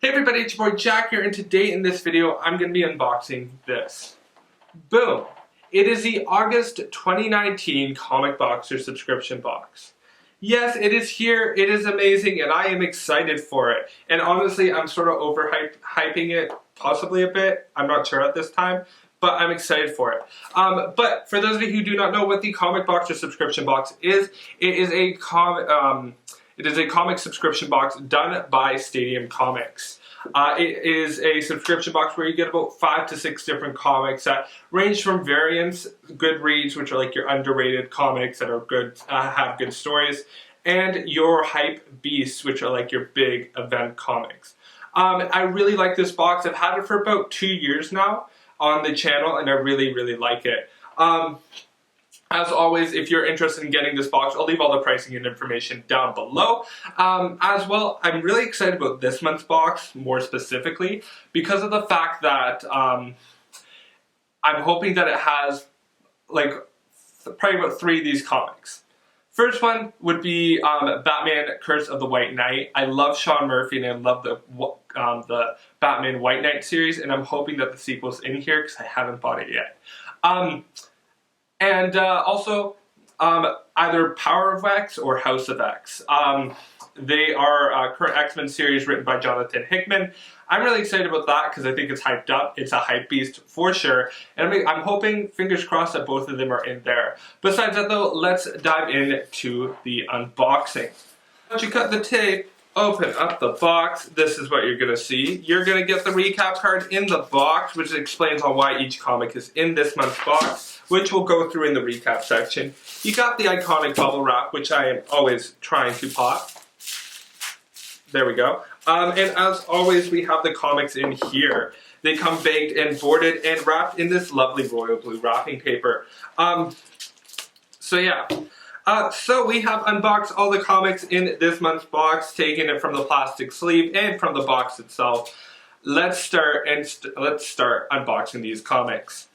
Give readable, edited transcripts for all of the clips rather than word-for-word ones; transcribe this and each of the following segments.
Hey everybody, it's your boy Jack here, and today in this video I'm going to be unboxing this. Boom! It is the August 2019 Comic Boxer subscription box. Yes, it is here, it is amazing, and I am excited for it. And honestly, I'm sort of hyping it possibly a bit. I'm not sure at this time, but I'm excited for it. But for those of you who do not know what the Comic Boxer subscription box is, it is a comic subscription box done by Stadium Comics. It is a subscription box where you get about 5 to 6 different comics that range from variants, good reads, which are like your underrated comics that are good, have good stories, and your hype beasts, which are like your big event comics. I really like this box. I've had it for about 2 years now on the channel, and I really like it. As always, if you're interested in getting this box, I'll leave all the pricing and information down below. As well, I'm really excited about this month's box, more specifically, because of the fact that I'm hoping that it has, like, probably about 3 of these comics. First one would be Batman Curse of the White Knight. I love Sean Murphy, and I love the Batman White Knight series, and I'm hoping that the sequel's in here, because I haven't bought it yet. And also, either Power of X or House of X. They are current X-Men series written by Johnathan Hickman. I'm really excited about that because I think it's hyped up. It's a hype beast for sure. And I'm hoping, fingers crossed, that both of them are in there. Besides that though, let's dive into the unboxing. Once you cut the tape, open up the box, this is what you're going to see. You're going to get the recap card in the box, which explains on why each comic is in this month's box, which we'll go through in the recap section. You got the iconic bubble wrap, which I am always trying to pop. There we go. And as always, we have the comics in here. They come baked and boarded and wrapped in this lovely royal blue wrapping paper. So yeah. So we have unboxed all the comics in this month's box, taking it from the plastic sleeve and from the box itself. Let's start unboxing these comics.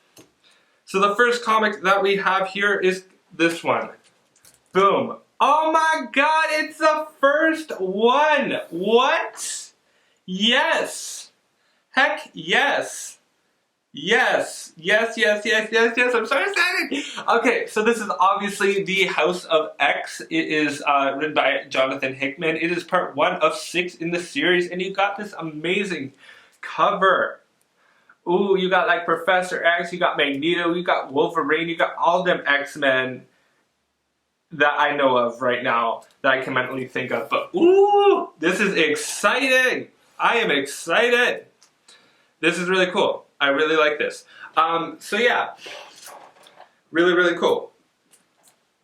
So the first comic that we have here is this one. Boom. Oh my god, it's the first one! What? Yes! Heck yes! Yes, I'm so excited! Okay, so this is obviously the House of X. It is written by Johnathan Hickman. It is part 1 of 6 in the series, and you got this amazing cover. Ooh, you got like Professor X, you got Magneto, you got Wolverine, you got all them X-Men that I know of right now that I can mentally think of. But ooh, this is exciting! I am excited! This is really cool. I really like this. So yeah, really cool.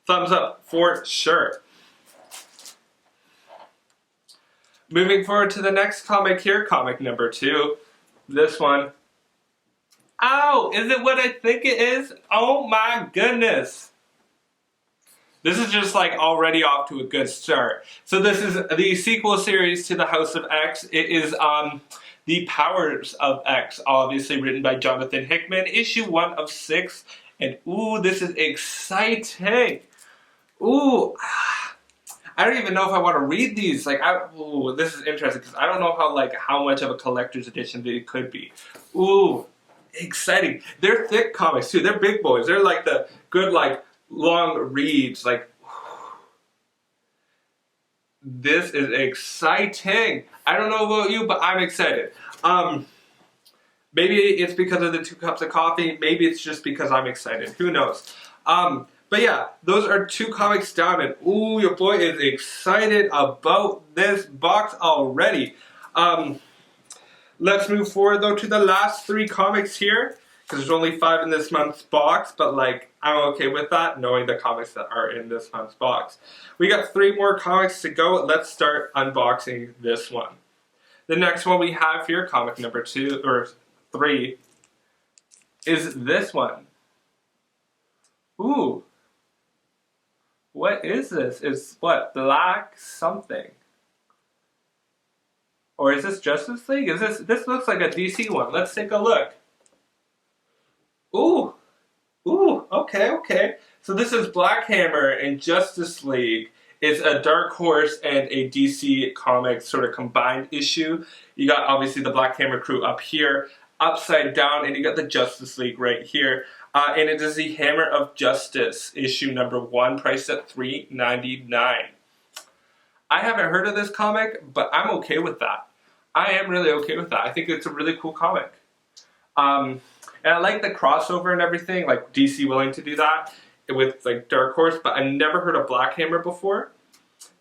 Thumbs up for sure. Moving forward to the next comic here, comic number 2. This one. Ow! Is it what I think it is? Oh my goodness! This is just like already off to a good start. So this is the sequel series to the House of X. It is the Powers of X, obviously written by Johnathan Hickman, issue 1 of 6. And ooh, this is exciting. Ooh, I don't even know if I want to read these. Like, ooh, this is interesting because I don't know how much of a collector's edition it could be. Ooh, exciting. They're thick comics too. They're big boys. They're like the good long reads. This is exciting. I don't know about you, but I'm excited. Maybe it's because of the 2 cups of coffee. Maybe it's just because I'm excited. Who knows? But yeah, those are 2 comics down, and ooh, your boy is excited about this box already. Let's move forward though to the last 3 comics here, because there's only 5 in this month's box, but I'm okay with that, knowing the comics that are in this month's box. We got 3 more comics to go. Let's start unboxing this one. The next one we have here, comic number 2 or 3, is this one. Ooh. What is this? It's what? Black something. Or is this Justice League? This looks like a DC one. Let's take a look. Ooh, okay. So this is Black Hammer and Justice League. It's a Dark Horse and a DC Comics sort of combined issue. You got obviously the Black Hammer crew up here, upside down, and you got the Justice League right here. And it is the Hammer of Justice, issue number 1, priced at $3.99. I haven't heard of this comic, but I'm okay with that. I am really okay with that. I think it's a really cool comic. And I like the crossover and everything, like DC willing to do that with like Dark Horse, but I've never heard of Black Hammer before.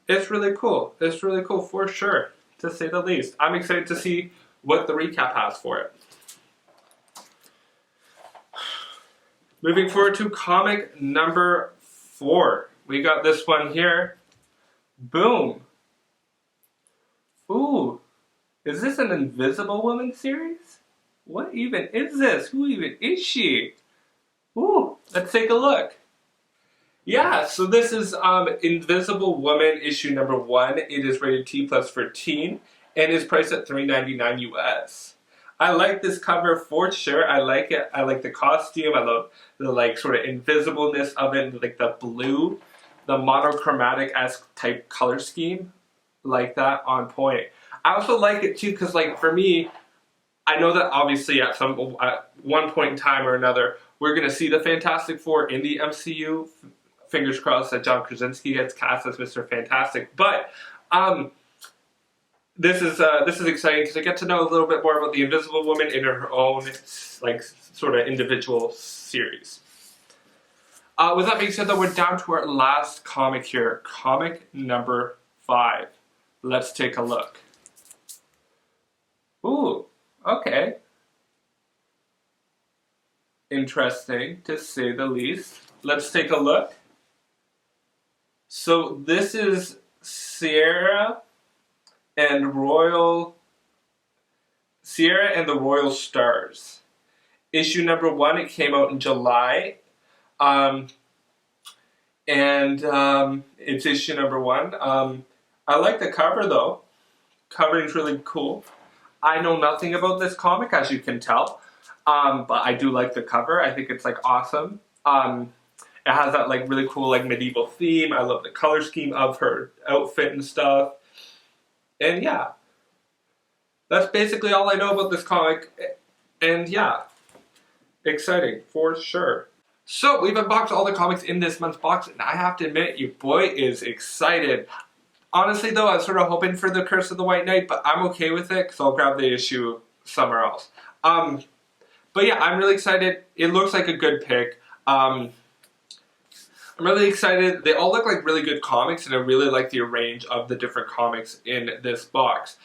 It's really cool. It's really cool for sure, to say the least. I'm excited to see what the recap has for it. Moving forward to comic number 4. We got this one here. Boom. Ooh. Is this an Invisible Woman series? What even is this? Who even is she? Ooh, let's take a look. Yeah, so this is Invisible Woman issue number 1. It is rated T+ for teen and is priced at $3.99 US. I like this cover for sure. I like it. I like the costume. I love the like sort of invisibleness of it, like the blue, the monochromatic-esque type color scheme, like that, on point. I also like it too because, like, for me, I know that obviously at one point in time or another, we're gonna see the Fantastic Four in the MCU. Fingers crossed that John Krasinski gets cast as Mr. Fantastic. But this is exciting because I get to know a little bit more about the Invisible Woman in her own like sort of individual series. With that being said, though, we're down to our last comic here, comic number 5. Let's take a look. Ooh, okay. Interesting, to say the least. Let's take a look. So this is Sierra and the Royal Stars. Issue number 1, it came out in July. It's issue number 1. I like the cover though. Covering's really cool. I know nothing about this comic, as you can tell. But I do like the cover. I think it's like awesome. It has that like really cool like medieval theme. I love the color scheme of her outfit and stuff. And yeah, that's basically all I know about this comic. And yeah, exciting for sure. So we've unboxed all the comics in this month's box, and I have to admit, your boy is excited. Honestly though, I was sort of hoping for the Curse of the White Knight, but I'm okay with it because I'll grab the issue somewhere else. But yeah, I'm really excited. It looks like a good pick. I'm really excited. They all look like really good comics, and I really like the range of the different comics in this box.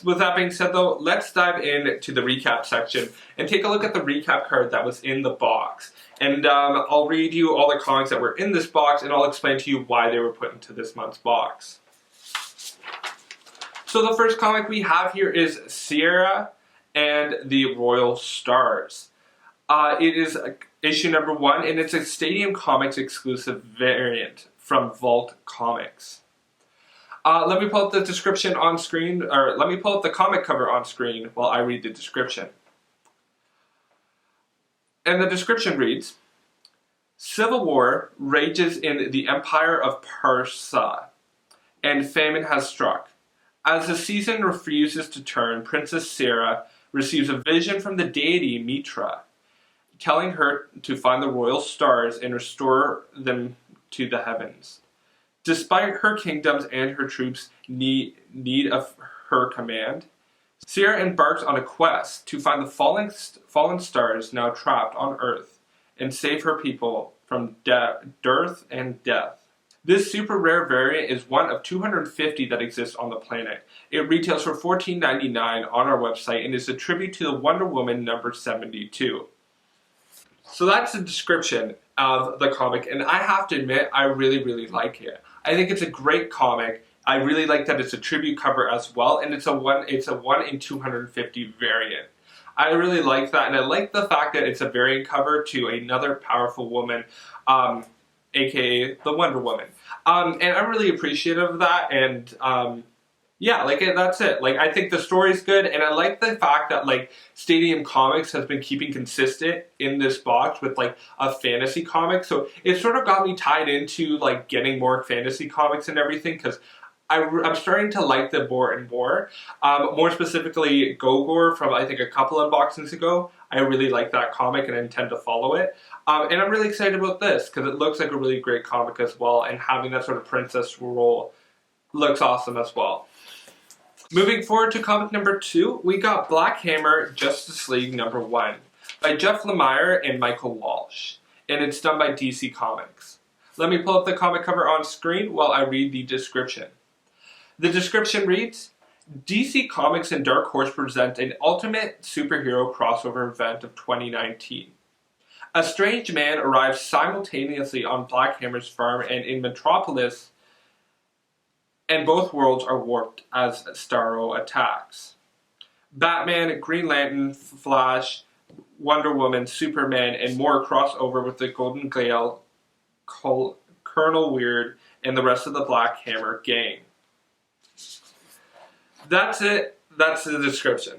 With that being said though, let's dive into the recap section and take a look at the recap card that was in the box. And I'll read you all the comics that were in this box, and I'll explain to you why they were put into this month's box. So the first comic we have here is Sierra and the Royal Stars. It is issue number 1, and it's a Stadium Comics exclusive variant from Vault Comics. Let me pull up the description on screen, or let me pull up the comic cover on screen while I read the description. And the description reads, Civil War rages in the Empire of Parsa, and famine has struck. As the season refuses to turn, Princess Sarah receives a vision from the deity Mitra, telling her to find the royal stars and restore them to the heavens. Despite her kingdoms and her troops' need of her command, Sarah embarks on a quest to find the fallen stars now trapped on Earth and save her people from dearth and death. This super rare variant is one of 250 that exist on the planet. It retails for $14.99 on our website and is a tribute to the Wonder Woman number 72. So that's the description of the comic, and I have to admit, I really, really like it. I think it's a great comic. I really like that it's a tribute cover as well, and it's a 1 in 250 variant. I really like that, and I like the fact that it's a variant cover to another powerful woman, aka the Wonder Woman. And I'm really appreciative of that, and Yeah, like that's it. Like I think the story's good, and I like the fact that like Stadium Comics has been keeping consistent in this box with like a fantasy comic. So it sort of got me tied into like getting more fantasy comics and everything because I'm starting to like them more and more. More specifically, Gogor from I think a couple unboxings ago. I really like that comic and I intend to follow it. And I'm really excited about this because it looks like a really great comic as well, and having that sort of princess role looks awesome as well. Moving forward to comic number 2, we got Black Hammer Justice League number 1 by Jeff Lemire and Michael Walsh, and it's done by DC Comics. Let me pull up the comic cover on screen while I read the description. The description reads, DC Comics and Dark Horse present an ultimate superhero crossover event of 2019. A strange man arrives simultaneously on Black Hammer's farm and in Metropolis, and both worlds are warped as Starro attacks. Batman, Green Lantern, Flash, Wonder Woman, Superman, and more cross over with the Golden Gale, Colonel Weird, and the rest of the Black Hammer gang. That's it. That's the description.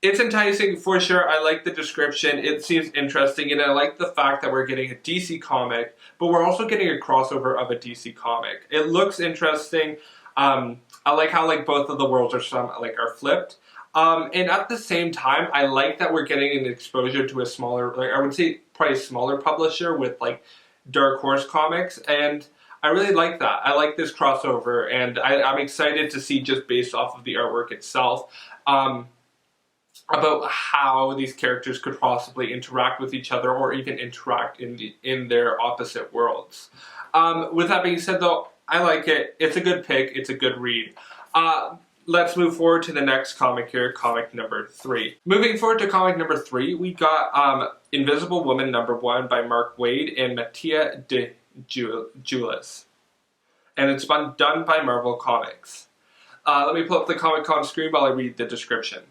It's enticing for sure. I like the description. It seems interesting, and I like the fact that we're getting a DC comic, but we're also getting a crossover of a DC comic. It looks interesting. I like how like both of the worlds are flipped. And at the same time, I like that we're getting an exposure to a smaller, like I would say, probably a smaller publisher with like Dark Horse Comics, and I really like that. I like this crossover, and I'm excited to see just based off of the artwork itself. About how these characters could possibly interact with each other or even interact in their opposite worlds. With that being said though, I like it. It's a good pick. It's a good read. Let's move forward to the next comic here, comic number 3. Moving forward to comic number 3, we got Invisible Woman number 1 by Mark Waid and Mattia de Julis. And it's been done by Marvel Comics. Let me pull up the comic on screen while I read the description.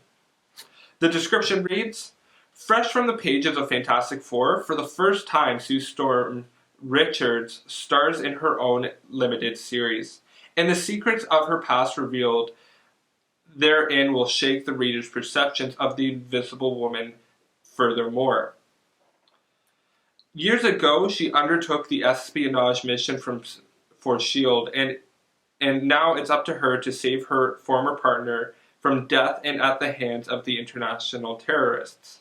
The description reads, fresh from the pages of Fantastic Four, for the first time Sue Storm Richards stars in her own limited series, and the secrets of her past revealed therein will shake the reader's perceptions of the Invisible Woman furthermore. Years ago, she undertook the espionage mission for S.H.I.E.L.D., and now it's up to her to save her former partner from death and at the hands of the international terrorists.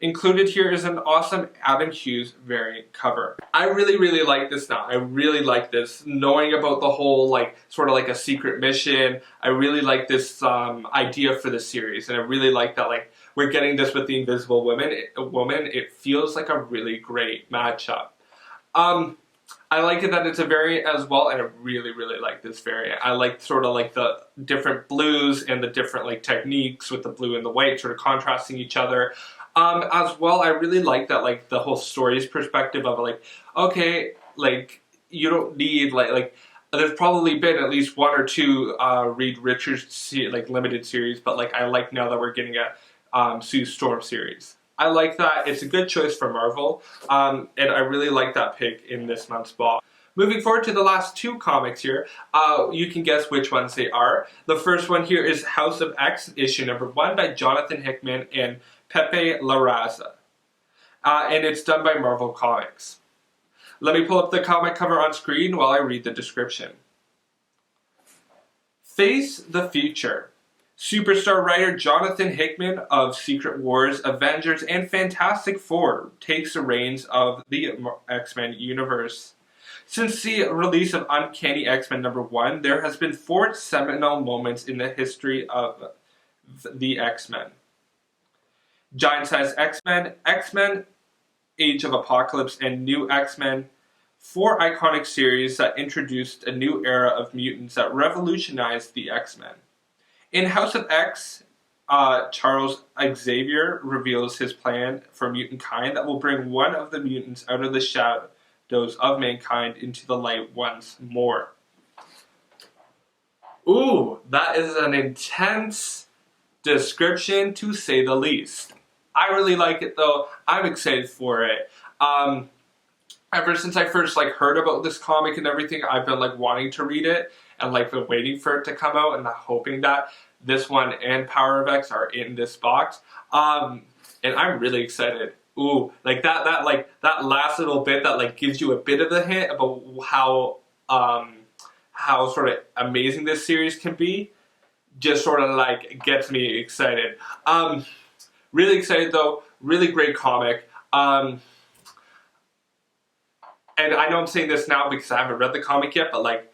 Included here is an awesome Adam Hughes variant cover. I really like this now. I really like this. Knowing about the whole like sort of like a secret mission. I really like this idea for the series, and I really like that like we're getting this with the Invisible Woman. It feels like a really great matchup. I like it that it's a variant as well, and I really like this variant. I like sort of like the different blues and the different like techniques with the blue and the white sort of contrasting each other. As well, I really like that like the whole story's perspective of like, okay, like you don't need like there's probably been at least 1 or 2 Reed Richards like limited series, but like I like now that we're getting a Sue Storm series. I like that. It's a good choice for Marvel, and I really like that pick in this month's box. Moving forward to the last 2 comics here, you can guess which ones they are. The first one here is House of X, issue number 1 by Johnathan Hickman and Pepe Larraza, and it's done by Marvel Comics. Let me pull up the comic cover on screen while I read the description. Face the future. Superstar writer Johnathan Hickman of Secret Wars, Avengers, and Fantastic Four takes the reins of the X-Men universe. Since the release of Uncanny X-Men number 1, there has been 4 seminal moments in the history of the X-Men. Giant-Size X-Men, X-Men, Age of Apocalypse, and New X-Men. 4 iconic series that introduced a new era of mutants that revolutionized the X-Men. In House of X, Charles Xavier reveals his plan for mutant kind that will bring one of the mutants out of the shadows of mankind into the light once more. Ooh, that is an intense description to say the least. I really like it though. I'm excited for it. Ever since I first heard about this comic and everything, I've been wanting to read it, and like been waiting for it to come out and hoping that this one and Power of X are in this box. And I'm really excited. Ooh, like that last little bit that like gives you a bit of the hint about how sort of amazing this series can be, just sort of like gets me excited. Really excited though, really great comic. And I know I'm saying this now because I haven't read the comic yet, but like,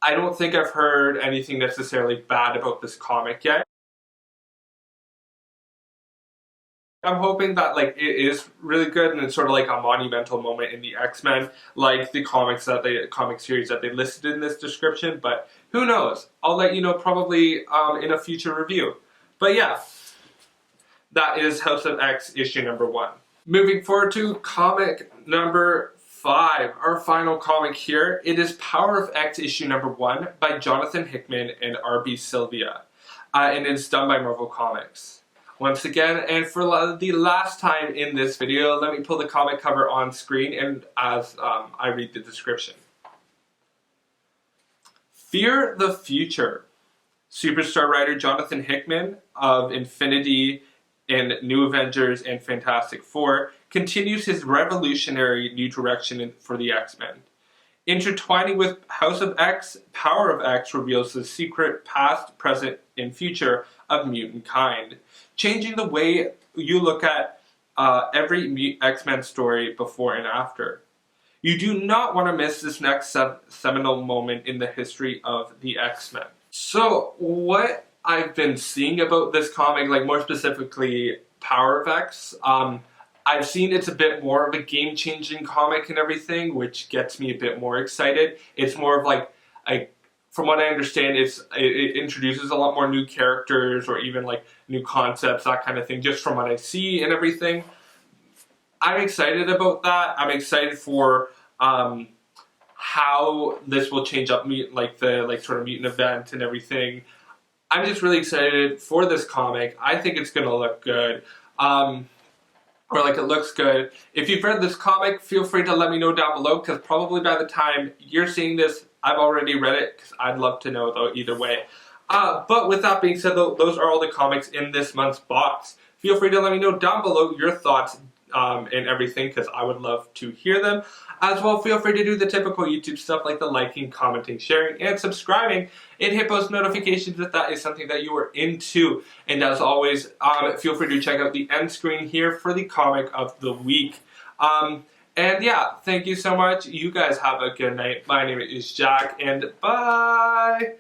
I don't think I've heard anything necessarily bad about this comic yet. I'm hoping that like it is really good and it's sort of like a monumental moment in the X-Men, like the comic series that they listed in this description, but who knows? I'll let you know probably in a future review. But yeah, that is House of X issue number 1. Moving forward to comic number 5, our final comic here. It is Power of X issue number 1 by Johnathan Hickman and R.B. Sylvia. And it's done by Marvel Comics. Once again, and for the last time in this video, let me pull the comic cover on screen and as I read the description. Fear the Future. Superstar writer Johnathan Hickman of Infinity and New Avengers and Fantastic Four continues his revolutionary new direction for the X-Men. Intertwining with House of X, Power of X reveals the secret past, present, and future of mutant kind, changing the way you look at every X-Men story before and after. You do not want to miss this next seminal moment in the history of the X-Men. So, what I've been seeing about this comic, like more specifically Power of X, I've seen it's a bit more of a game-changing comic and everything, which gets me a bit more excited. It's more of like, from what I understand, it introduces a lot more new characters or even like new concepts, that kind of thing, just from what I see and everything. I'm excited about that. I'm excited for how this will change up the sort of mutant event and everything. I'm just really excited for this comic. I think it's gonna look good. Or like it looks good. If you've read this comic, feel free to let me know down below, because probably by the time you're seeing this, I've already read it, because I'd love to know though either way. But with that being said though, those are all the comics in this month's box. Feel free to let me know down below your thoughts and everything, because I would love to hear them. As well, feel free to do the typical YouTube stuff like the liking, commenting, sharing, and subscribing, and hit post notifications if that is something that you are into. And as always, feel free to check out the end screen here for the comic of the week. And yeah, thank you so much. You guys have a good night. My name is Jack, and bye!